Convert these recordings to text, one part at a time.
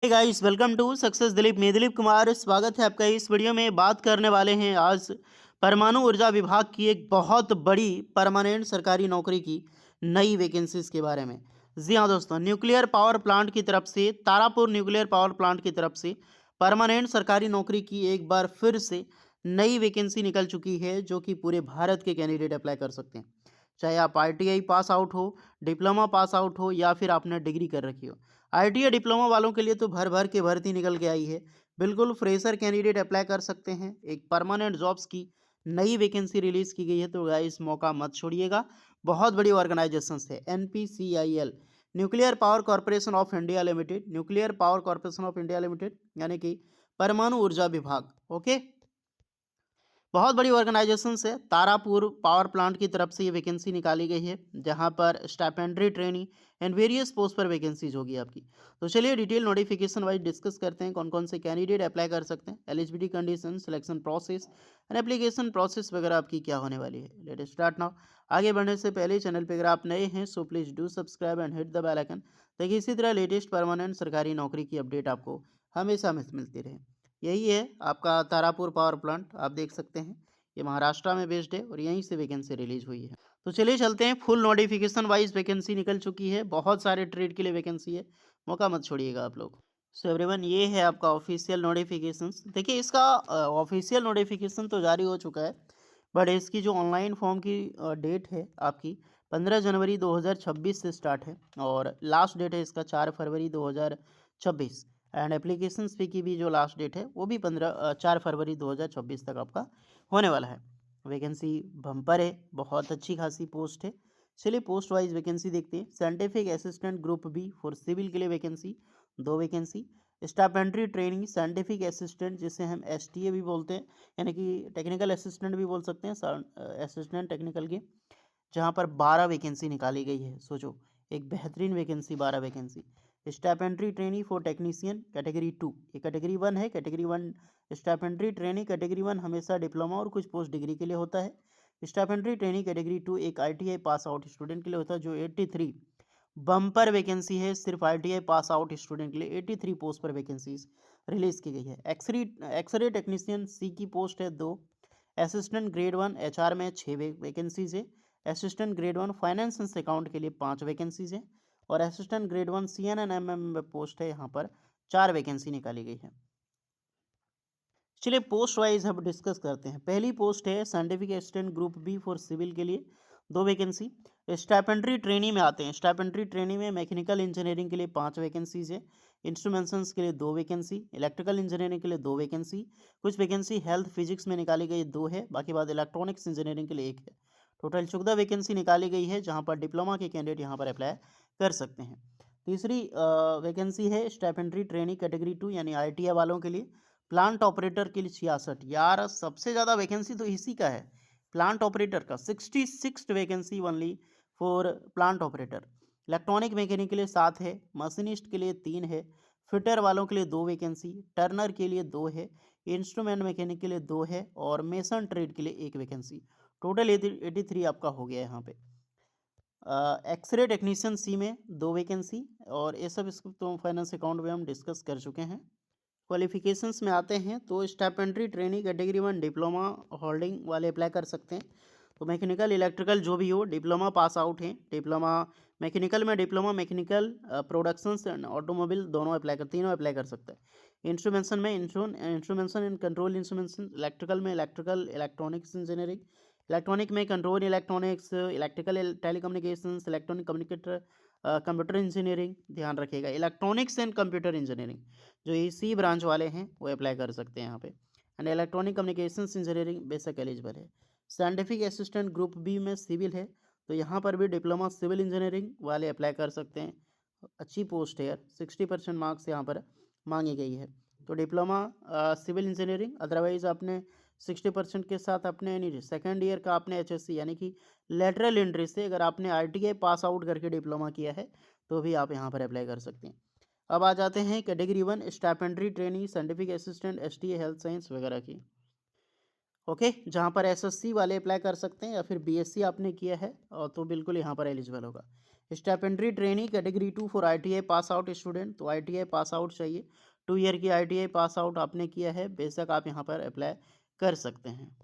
Hey guys, welcome to success Dilip. मैं दिलीप कुमार, स्वागत है आपका। इस वीडियो में बात करने वाले हैं आज परमाणु ऊर्जा विभाग की एक बहुत बड़ी परमानेंट सरकारी नौकरी की नई वैकेंसीज के बारे में। जी हाँ दोस्तों, न्यूक्लियर पावर प्लांट की तरफ से, तारापुर न्यूक्लियर पावर प्लांट की तरफ से परमानेंट सरकारी नौकरी की एक बार फिर से नई वैकेंसी निकल चुकी है, जो कि पूरे भारत के कैंडिडेट अप्लाई कर सकते हैं। चाहे आप ITI पास आउट हो, डिप्लोमा पास आउट हो, या फिर आपने डिग्री कर रखी हो। ITI डिप्लोमा वालों के लिए तो भर भर के भर्ती निकल के आई है। बिल्कुल फ्रेशर कैंडिडेट अप्लाई कर सकते हैं। एक परमानेंट जॉब्स की नई वैकेंसी रिलीज की गई है, तो गाइस मौका मत छोड़िएगा। बहुत बड़ी ऑर्गेनाइजेशन है NPCIL, nuclear power corporation of India limited. Nuclear power corporation of India limited यानी कि परमाणु ऊर्जा विभाग। ओके, बहुत बड़ी ऑर्गेनाइजेशन से तारापुर पावर प्लांट की तरफ से ये वैकेंसी निकाली गई है, जहां पर stipendiary training and various post पर वैकेंसीज होगी आपकी। तो चलिए डिटेल नोटिफिकेशन वाइज डिस्कस करते हैं कौन कौन से कैंडिडेट अप्लाई कर सकते हैं, eligibility condition, selection process and application process वगैरह आपकी क्या होने वाली है। Let start now. आगे बढ़ने से पहले चैनल पर अगर आप नए हैं so please do subscribe and hit the bell icon, ताकि इसी तरह लेटेस्ट परमानेंट सरकारी नौकरी की अपडेट आपको हमेशा मिलती रहे। यही है आपका तारापुर पावर प्लांट, आप देख सकते हैं ये महाराष्ट्र में बेस्ड है और यहीं से वैकेंसी रिलीज हुई है। तो चलिए चलते हैं, फुल नोटिफिकेशन वाइज वैकेंसी निकल चुकी है, बहुत सारे ट्रेड के लिए वैकेंसी है, मौका मत छोड़िएगा आप लोग। सो एवरीवन, ये है आपका ऑफिशियल नोटिफिकेशन। देखिए, इसका ऑफिशियल नोटिफिकेशन तो जारी हो चुका है, बट इसकी जो ऑनलाइन फॉर्म की डेट है आपकी 15 जनवरी 2026 से स्टार्ट है, और लास्ट डेट है इसका 4 फरवरी 2026। एंड एप्लीकेशन फी की भी जो लास्ट डेट है वो भी 4 फरवरी 2026 तक आपका होने वाला है। वैकेंसी बम्पर है, बहुत अच्छी खासी पोस्ट है। चलिए पोस्ट वाइज वैकेंसी देखते हैं। Scientific assistant group B for civil के लिए vacancy, 2 vacancy. Staff entry training scientific assistant, जिसे हम STA भी बोलते हैं, यानी कि टेक्निकल असिस्टेंट भी बोल सकते हैं, असिस्टेंट टेक्निकल के, जहाँ पर 12 वैकेंसी निकाली गई है। सोचो, एक बेहतरीन vacancy, 12 vacancy. Staff entry trainee for technician category 2, ये कैटेगरी 1 है। Category 1 staff entry trainee, category 1 हमेशा डिप्लोमा और कुछ पोस्ट डिग्री के लिए होता है। स्टाफ एंट्री ट्रेनी कैटेगरी 2 एक ITI पास आउट स्टूडेंट के लिए होता है, जो 83 बम्पर वैकेंसी है। सिर्फ ITI पास आउट स्टूडेंट के लिए 83 पोस्ट पर वैकेंसी रिलीज की गई है। एक्सरे टेक्नीशियन C की पोस्ट है 2। असिस्टेंट ग्रेड 1 HR में 6 वैकेंसीज है। Assistant grade 1 finance and account के लिए 5 वैकेंसीज है, और असिस्टेंट ग्रेड 1 CNNMM पोस्ट है, यहाँ पर 4 वैकेंसी निकाली गई है। चलिए पोस्ट वाइज अब डिस्कस करते हैं। पहली पोस्ट है scientific assistant group B for civil के लिए, 2 वैकेंसी। स्टाइपेंट्री ट्रेनी में आते हैं। स्टाइपेंट्री ट्रेनी में मैकेनिकल इंजीनियरिंग के लिए 5 वैकेंसीज है। इंस्ट्रूमेंशंस के लिए 2 वैकेंसी। इलेक्ट्रिकल इंजीनियरिंग के लिए 2 वैकेंसी। कुछ वैकेंसी हेल्थ फिजिक्स में निकाली गई 2 है, बाकी बाद इलेक्ट्रॉनिक्स इंजीनियरिंग के लिए 1 है। टोटल 14 वैकेंसी निकाली गई है, जहाँ पर डिप्लोमा के कैंडिडेट यहाँ पर अप्लाई कर सकते हैं। तीसरी वैकेंसी है स्टाइपेंट्री ट्रेनी कैटेगरी 2 यानी ITI वालों के लिए, प्लांट ऑपरेटर के लिए 66। यार सबसे ज़्यादा वैकेंसी तो इसी का है, प्लांट ऑपरेटर का 66 vacancy only for plant operator. Electronic mechanic के लिए 7 है, मशीनिस्ट के लिए 3 है, फिटर वालों के लिए 2 वैकेंसी, टर्नर के लिए 2 है, इंस्ट्रूमेंट मैकेनिक के लिए 2 है, और मेसन ट्रेड के लिए 1 वैकेंसी। टोटल 83 आपका हो गया यहाँ पे। एक्सरे टेक्नीशियन C में 2 वैकेंसी, और ये सब इसको तो फाइनेंस अकाउंट में हम डिस्कस कर चुके हैं। क्वालिफिकेशंस में आते हैं तो स्टाइपेंट्री ट्रेनी कैटेगरी 1 डिप्लोमा होल्डिंग वाले अप्लाई कर सकते हैं। तो मैकेनिकल इलेक्ट्रिकल जो भी हो, डिप्लोमा पास आउट हैं। डिप्लोमा मैकेनिकल में diploma mechanical productions and automobile दोनों अप्लाई कर, तीनों अप्लाई कर सकते हैं। इंस्ट्रूमेंशन में instrumentation and control instrumentation, electrical में इलेक्ट्रिकल इलेक्ट्रॉनिक्स इंजीनियरिंग, इलेक्ट्रॉनिक में control electronics, electrical telecommunications, electronic communicator, computer engineering ध्यान रखिएगा। इलेक्ट्रॉनिक्स एंड कंप्यूटर इंजीनियरिंग जो EC ब्रांच वाले हैं वो अप्लाई कर सकते हैं यहाँ पे। And electronic communications engineering basic eligible है। साइंटिफिक असिस्टेंट ग्रुप बी में सिविल है, तो यहाँ पर भी डिप्लोमा सिविल इंजीनियरिंग वाले अप्लाई कर सकते हैं। अच्छी पोस्ट है यार, 60% मार्क्स यहाँ पर मांगी गई है। तो डिप्लोमा सिविल इंजीनियरिंग, अदरवाइज आपने 60% के साथ अपने नहीं, सेकेंड ईयर का आपने HSC यानी कि लेटरल एंट्री से अगर आपने ITI पास आउट करके डिप्लोमा किया है, तो भी आप यहाँ पर अप्लाई कर सकते हैं। अब आ जाते हैं category 1 stipendiary trainee scientific assistant STA health science वगैरह की। ओके, जहाँ पर SSC वाले अप्लाई कर सकते हैं, या फिर BSc आपने किया है और तो बिल्कुल यहाँ पर एलिजिबल होगा। Stipendiary trainee category 2 for ITI pass out student. तो ITI पास आउट चाहिए, 2 ईयर की ITI पास आउट आपने किया है, बेशक आप यहाँ पर अप्लाई कर सकते हैं।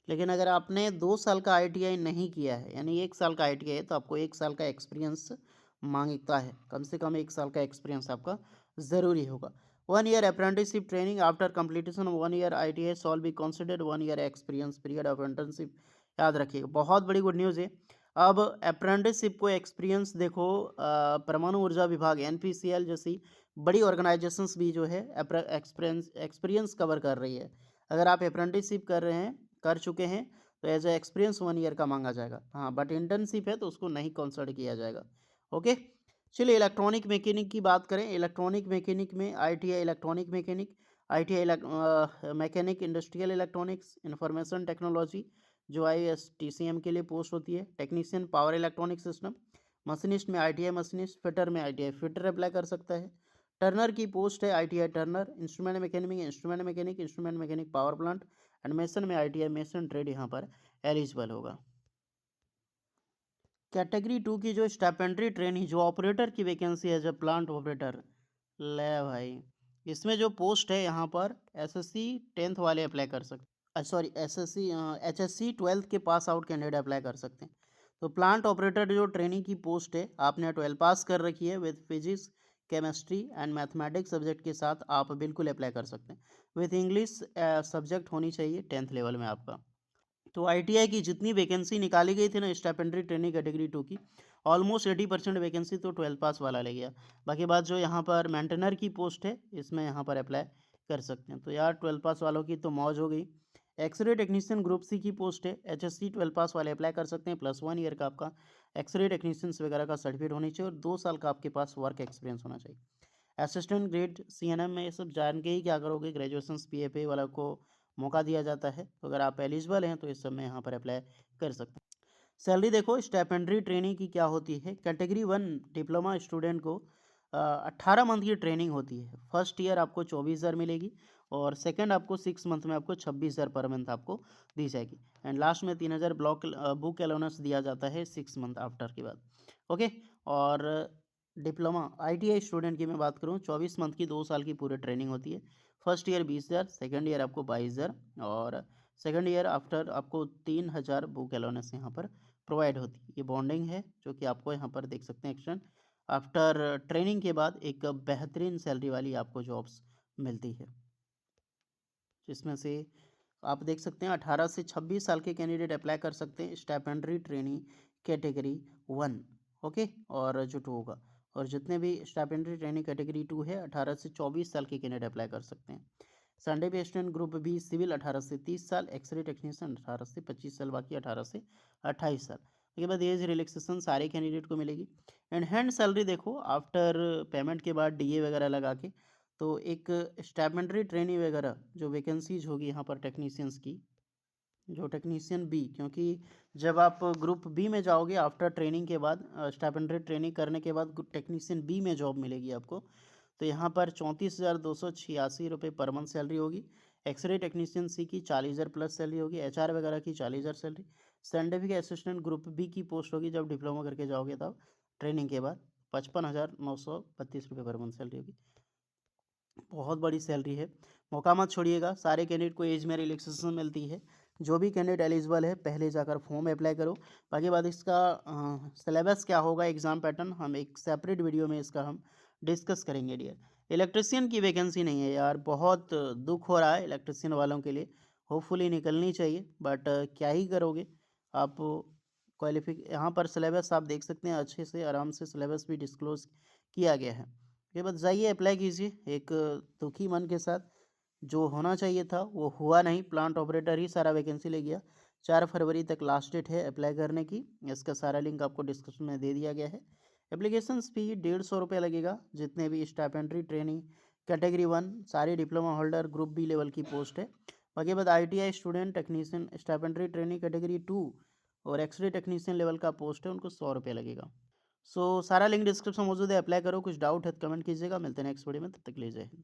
लेकिन अगर आपने 2 साल का ITI नहीं किया है, यानी 1 साल का ITI है, तो आपको 1 साल का एक्सपीरियंस मांगता है, कम से कम 1 साल का एक्सपीरियंस आपका ज़रूरी होगा। 1 year apprenticeship training after completion 1 year ITI shawl be considered 1 year experience period of internship. याद रखिएगा, बहुत बड़ी गुड न्यूज़ है। अब अप्रेंटिसशिप को एक्सपीरियंस देखो, परमाणु ऊर्जा विभाग NPCL जैसी बड़ी ऑर्गेनाइजेशंस भी जो है एक्सपीरियंस एक्सपीरियंस कवर कर रही है। अगर आप अप्रेंटिसशिप कर चुके हैं, तो एज ए एक्सपीरियंस 1 ईयर का मांगा जाएगा। हाँ, बट इंटर्नशिप है तो उसको नहीं कंसिडर किया जाएगा। ओके, चलिए इलेक्ट्रॉनिक मैकेनिक की बात करें। इलेक्ट्रॉनिक मैकेनिक में ITI electronic mechanic, ITI mechanic industrial electronics, information technology जो ISTCM के लिए पोस्ट होती है। Technician power electronic system, machinist में ITI मशीनिस्ट, फिटर में ITI फिटर अप्लाई कर सकता है। टर्नर की पोस्ट है ITI Turner, instrument mechanic power plant and mason में ITI मेसन ट्रेड यहाँ पर एलिजिबल होगा। कैटेगरी 2 की जो स्टाइपेंड्री ट्रेनी जो ऑपरेटर की वैकेंसी है, जब प्लांट ऑपरेटर, ले भाई, इसमें जो पोस्ट है यहाँ पर SSC 10th वाले अप्लाई कर सकते, सॉरी SSC HSC 12th के पास आउट कैंडिडेट अप्लाई कर सकते हैं। तो प्लांट ऑपरेटर जो ट्रेनिंग की पोस्ट है, आपने 12 पास कर रखी है with physics chemistry and mathematics subject के साथ, आप बिल्कुल अप्लाई कर सकते हैं। विद इंग्लिश सब्जेक्ट होनी चाहिए 10th लेवल में आपका। तो ITI की जितनी वैकेंसी निकाली गई थी ना स्टाइपेंड्री ट्रेनिंग कैटेगरी 2 की, ऑलमोस्ट 80% वैकेंसी तो 12 पास वाला ले गया। बाकी बात जो यहाँ पर मेंटेनर की पोस्ट है, इसमें यहाँ पर अप्लाई कर सकते हैं। तो यार 12 पास वालों की तो मौज हो गई। एक्सरे टेक्नीशियन ग्रुप सी की पोस्ट है, HSC 12 पास वाले अप्लाई कर सकते हैं, प्लस 1 ईयर का आपका एक्सरे टेक्नीशियंस वगैरह का सर्टिफिकेट होनी चाहिए और 2 साल का आपके पास वर्क एक्सपीरियंस होना चाहिए। असिस्टेंट ग्रेड CNM में ये सब जान के ही क्या करोगे, ग्रेजुएशन PFA वाला को मौका दिया जाता है। तो अगर आप एलिजिबल हैं तो इस सब में यहाँ पर अप्लाई कर सकते हैं। सैलरी देखो स्टाइपेंड्री ट्रेनिंग की क्या होती है। कैटेगरी 1 डिप्लोमा स्टूडेंट को 18 मंथ की ट्रेनिंग होती है। फर्स्ट ईयर आपको 24,000 मिलेगी और सेकंड आपको 6 मंथ में आपको 26,000 पर मंथ आपको दी जाएगी एंड लास्ट में 3,000 बुक अलाउंस दिया जाता है 6 मंथ आफ्टर के बाद। ओके, और डिप्लोमा ITI स्टूडेंट की मैं बात करूँ, 24 मंथ की 2 साल की पूरी ट्रेनिंग होती है। फर्स्ट ईयर 20,000, सेकेंड ईयर आपको 22,000 और सेकेंड ईयर आफ्टर आपको 3,000 बुक अलाउंस यहाँ पर प्रोवाइड होती है। ये बॉन्डिंग है जो कि आपको यहाँ पर देख सकते हैं एक्शन आफ्टर ट्रेनिंग के बाद एक बेहतरीन सैलरी वाली आपको जॉब्स मिलती है, जिसमें से आप देख सकते हैं 18 से 26 साल के कैंडिडेट अप्लाई कर सकते हैं स्टाइपेंड्री ट्रेनी कैटेगरी 1। ओके, और जो 2 होगा, और जितने भी स्टाइपेंड्री ट्रेनी कैटेगरी 2 है 18 से 24 साल के कैंडिडेट अप्लाई कर सकते हैं। संडे पे स्टूडेंट ग्रुप बी सिविल 18 से 30 साल, एक्सरे टेक्नीशियन 18 से 25 साल, बाकी 18 से 28 साल। उसके बाद एज रिलैक्सेशन सारे कैंडिडेट को मिलेगी। एंड हैंड सैलरी देखो आफ्टर पेमेंट के बाद DA वगैरह लगा के, तो एक स्टाइपेंड्री ट्रेनी वगैरह जो वैकेंसीज होगी यहाँ पर टेक्नीशियंस की, जो टेक्नीशियन बी, क्योंकि जब आप ग्रुप बी में जाओगे आफ्टर ट्रेनिंग के बाद, स्टाइपेंड्री ट्रेनिंग करने के बाद टेक्नीशियन बी में जॉब मिलेगी आपको। तो यहाँ पर 34,286 रुपये पर मंथ सैलरी होगी। एक्सरे टेक्नीशियन सी की 40,000 प्लस सैलरी होगी। HR वगैरह की 40,000 salary. Scientific assistant group B की पोस्ट होगी जब डिप्लोमा करके जाओगे तब ट्रेनिंग के बाद 55,932 रुपये पर मंथ सैलरी होगी। बहुत बड़ी सैलरी है, मौका मत छोड़िएगा। सारे कैंडिडेट को एज में रिलैक्सेशन मिलती है। जो भी कैंडिडेट एलिजिबल है पहले जाकर फॉर्म अप्लाई करो। बाकी बात इसका सिलेबस क्या होगा, एग्ज़ाम पैटर्न हम एक सेपरेट वीडियो में इसका हम डिस्कस करेंगे डियर। इलेक्ट्रिशियन की वैकेंसी नहीं है यार, बहुत दुख हो रहा है इलेक्ट्रिशियन वालों के लिए। होपफुली निकलनी चाहिए, बट क्या ही करोगे आप। क्वालिफिक यहाँ पर सिलेबस आप देख सकते हैं, अच्छे से आराम से सिलेबस भी डिस्क्लोज किया गया है। ये बस जाइए अप्लाई कीजिए एक दुखी मन के साथ। जो होना चाहिए था वो हुआ नहीं, प्लांट ऑपरेटर ही सारा वैकेंसी ले गया। 4 फरवरी तक लास्ट डेट है अप्लाई करने की। इसका सारा लिंक आपको डिस्क्रिप्शन में दे दिया गया है। एप्लीकेशन फ़ी 150 रुपये लगेगा। जितने भी स्टाइपेंड्री ट्रेनिंग कैटेगरी 1 सारे diploma holder group B level की पोस्ट है। बाकी बाद ITI student technician stipendiary training category 2 और एक्सरे टेक्नीशियन लेवल का पोस्ट है, उनको 100 रुपये लगेगा। सारा लिंक डिस्क्रिप्शन मौजूद है, अप्लाई करो। कुछ डाउट है तो कमेंट कीजिएगा। मिलते हैं नेक्स्ट वीडियो में, तब तक के लिए जय हिंद।